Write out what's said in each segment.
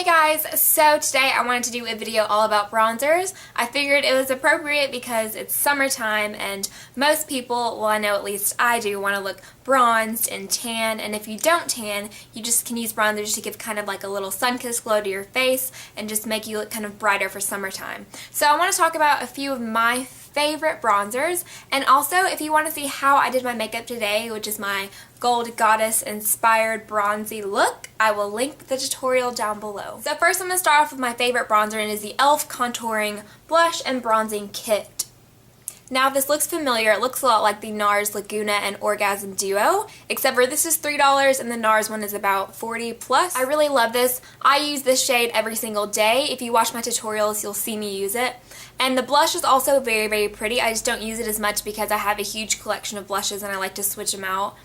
Hey guys, so today I wanted to do a video all about bronzers. I figured it was appropriate because it's summertime and most people, well I know at least I do, want to look bronzed and tan, and if you don't tan, you just can use bronzers to give kind of like a little sun-kissed glow to your face and just make you look kind of brighter for summertime. So I want to talk about a few of my favorite bronzers, and also if you want to see how I did my makeup today, which is my gold goddess inspired bronzy look, I will link the tutorial down below. So first I'm going to start off with my favorite bronzer, and it is the e.l.f. Contouring Blush and Bronzing Kit. Now if this looks familiar, it looks a lot like the NARS Laguna and Orgasm Duo, except for this is $3 and the NARS one is about $40 plus. I really love this. I use this shade every single day. If you watch my tutorials, you'll see me use it. And the blush is also very, very pretty. I just don't use it as much because I have a huge collection of blushes and I like to switch them out.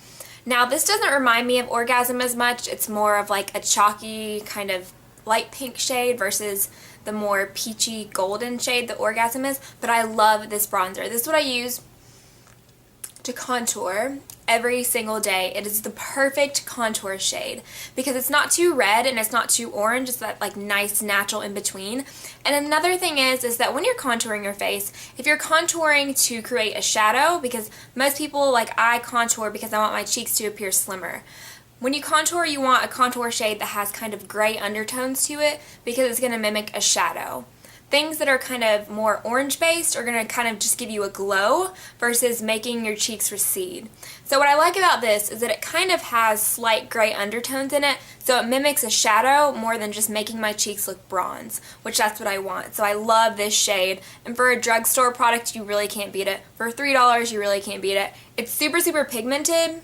Now this doesn't remind me of Orgasm as much. It's more of like a chalky kind of light pink shade versus the more peachy golden shade that Orgasm is, but I love this bronzer. This is what I use to contour every single day. It is the perfect contour shade because it's not too red and it's not too orange. It's that like nice natural in between. And another thing is that when you're contouring your face, if you're contouring to create a shadow, because most people, like I, contour because I want my cheeks to appear slimmer. When you contour, you want a contour shade that has kind of gray undertones to it because it's going to mimic a shadow. Things that are kind of more orange based are going to kind of just give you a glow versus making your cheeks recede. So what I like about this is that it kind of has slight gray undertones in it, so it mimics a shadow more than just making my cheeks look bronze, which that's what I want. So I love this shade, and for a drugstore product you really can't beat it. For $3 you really can't beat it. It's super, super pigmented.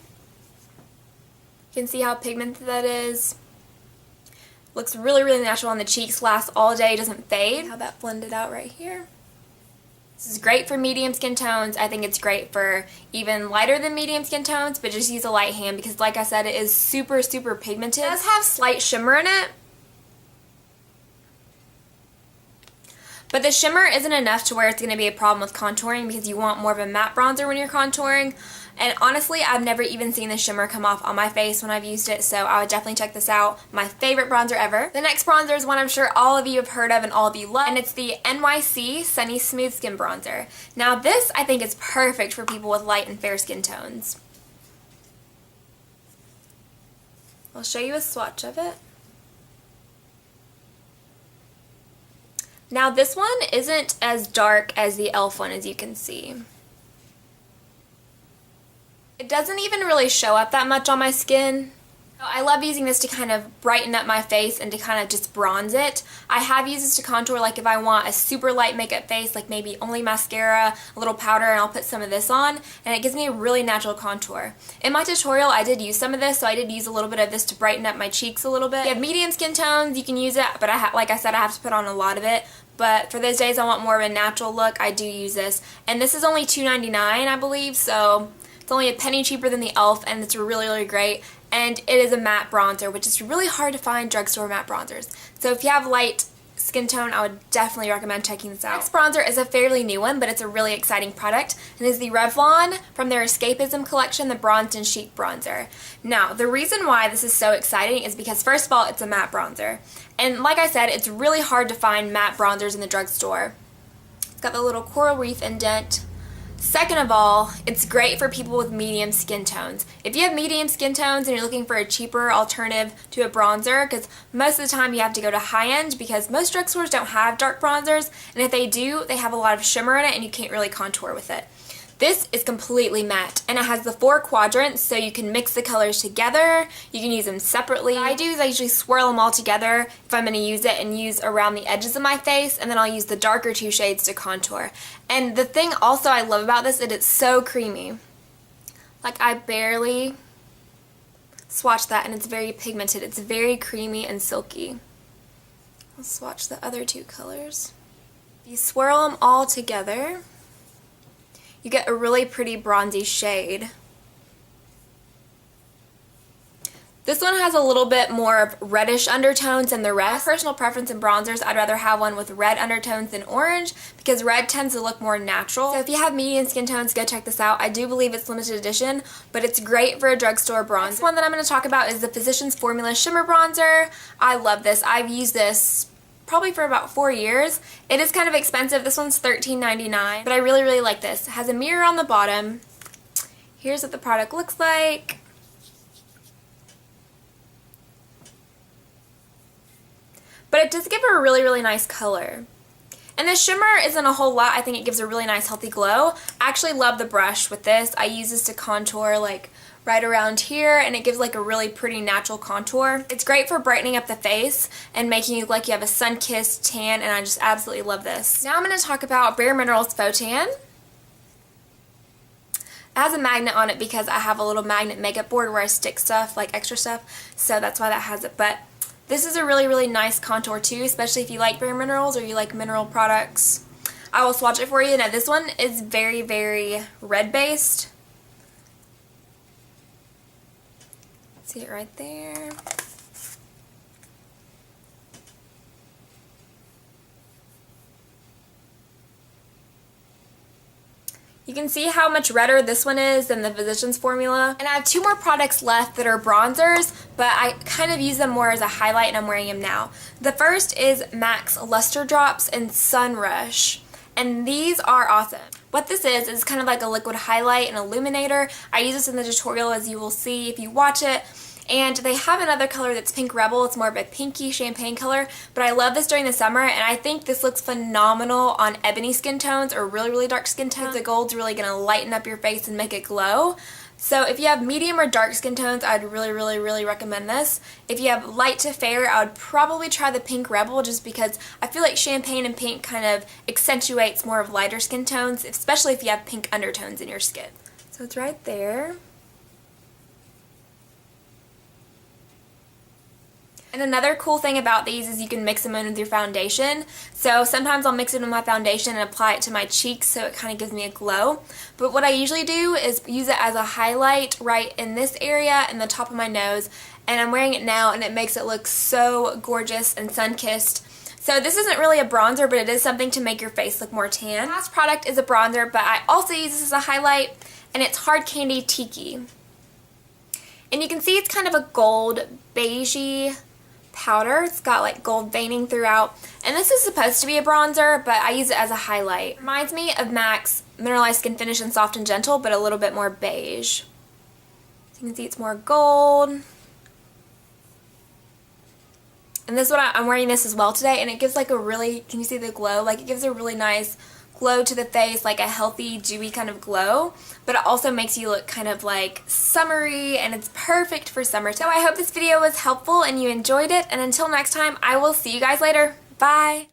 You can see how pigmented that is. Looks really, really natural on the cheeks, lasts all day, doesn't fade. How that blended out right here. This is great for medium skin tones. I think it's great for even lighter than medium skin tones, but just use a light hand because like I said, it is super, super pigmented. It does have slight shimmer in it, but the shimmer isn't enough to where it's going to be a problem with contouring because you want more of a matte bronzer when you're contouring. And honestly, I've never even seen the shimmer come off on my face when I've used it, so I would definitely check this out. My favorite bronzer ever. The next bronzer is one I'm sure all of you have heard of and all of you love, and it's the NYC Sunny Smooth Skin Bronzer. Now this, I think, is perfect for people with light and fair skin tones. I'll show you a swatch of it. Now this one isn't as dark as the e.l.f. one, as you can see. It doesn't even really show up that much on my skin. I love using this to kind of brighten up my face and to kind of just bronze it. I have used this to contour, like if I want a super light makeup face, like maybe only mascara, a little powder, and I'll put some of this on, and it gives me a really natural contour. In my tutorial I did use some of this, so I did use a little bit of this to brighten up my cheeks a little bit. If you have medium skin tones, you can use it, but like I said, I have to put on a lot of it. But for those days I want more of a natural look, I do use this. And this is only $2.99, I believe, so it's only a penny cheaper than the e.l.f. and it's really, really great. And it is a matte bronzer, which is really hard to find drugstore matte bronzers. So if you have light skin tone, I would definitely recommend checking this out. Next bronzer is a fairly new one, but it's a really exciting product, and is the Revlon from their Escapism collection, the Bronzed and Chic Bronzer. Now, the reason why this is so exciting is because first of all, it's a matte bronzer. And like I said, it's really hard to find matte bronzers in the drugstore. It's got the little coral reef indent. Second of all, it's great for people with medium skin tones. If you have medium skin tones and you're looking for a cheaper alternative to a bronzer, because most of the time you have to go to high-end because most drugstores don't have dark bronzers, and if they do, they have a lot of shimmer in it and you can't really contour with it. This is completely matte, and it has the 4 quadrants, so you can mix the colors together, you can use them separately. What I do is I usually swirl them all together if I'm going to use it, and use around the edges of my face, and then I'll use the darker 2 shades to contour. And the thing also I love about this is it's so creamy. Like I barely swatch that, and it's very pigmented. It's very creamy and silky. I'll swatch the other 2 colors. You swirl them all together, you get a really pretty bronzy shade. This one has a little bit more of reddish undertones than the rest. My personal preference in bronzers, I'd rather have one with red undertones than orange because red tends to look more natural. So if you have medium skin tones, go check this out. I do believe it's limited edition, but it's great for a drugstore bronzer. Next one that I'm going to talk about is the Physicians Formula Shimmer Bronzer. I love this. I've used this probably for about 4 years. It is kind of expensive. This one's $13.99, but I really, really like this. It has a mirror on the bottom. Here's what the product looks like. But it does give her a really, really nice color. And the shimmer isn't a whole lot. I think it gives a really nice healthy glow. I actually love the brush with this. I use this to contour like right around here, and it gives like a really pretty natural contour. It's great for brightening up the face and making you look like you have a sun-kissed tan, and I just absolutely love this. Now I'm going to talk about Bare Minerals Faux Tan. It has a magnet on it because I have a little magnet makeup board where I stick stuff, like extra stuff, so that's why that has it. But this is a really, really nice contour too, especially if you like Bare Minerals or you like mineral products. I will swatch it for you. Now this one is very, very red based. See it right there. You can see how much redder this one is than the Physicians Formula. And I have 2 more products left that are bronzers, but I kind of use them more as a highlight, and I'm wearing them now. The first is MAC's Luster Drops in Sun Rush, and these are awesome. What this is kind of like a liquid highlight and illuminator. I use this in the tutorial, as you will see if you watch it. And they have another color that's Pink Rebel. It's more of a pinky champagne color, but I love this during the summer, and I think this looks phenomenal on ebony skin tones or really, really dark skin tones. The gold's really going to lighten up your face and make it glow. So if you have medium or dark skin tones, I'd really, really, really recommend this. If you have light to fair, I would probably try the Pink Rebel just because I feel like champagne and pink kind of accentuates more of lighter skin tones, especially if you have pink undertones in your skin. So it's right there. And another cool thing about these is you can mix them in with your foundation. So sometimes I'll mix it with my foundation and apply it to my cheeks so it kind of gives me a glow. But what I usually do is use it as a highlight right in this area in the top of my nose. And I'm wearing it now, and it makes it look so gorgeous and sun-kissed. So this isn't really a bronzer, but it is something to make your face look more tan. The last product is a bronzer, but I also use this as a highlight, and it's Hard Candy Tiki. And you can see it's kind of a gold beigey powder. It's got like gold veining throughout, and this is supposed to be a bronzer, but I use it as a highlight. It reminds me of MAC's Mineralized Skin Finish in Soft and Gentle, but a little bit more beige. So you can see it's more gold. And this is what I'm wearing this as well today, and it gives like a really, can you see the glow? Like it gives a really nice glow to the face, like a healthy, dewy kind of glow, but it also makes you look kind of like summery, and it's perfect for summer. So I hope this video was helpful and you enjoyed it, and until next time, I will see you guys later. Bye!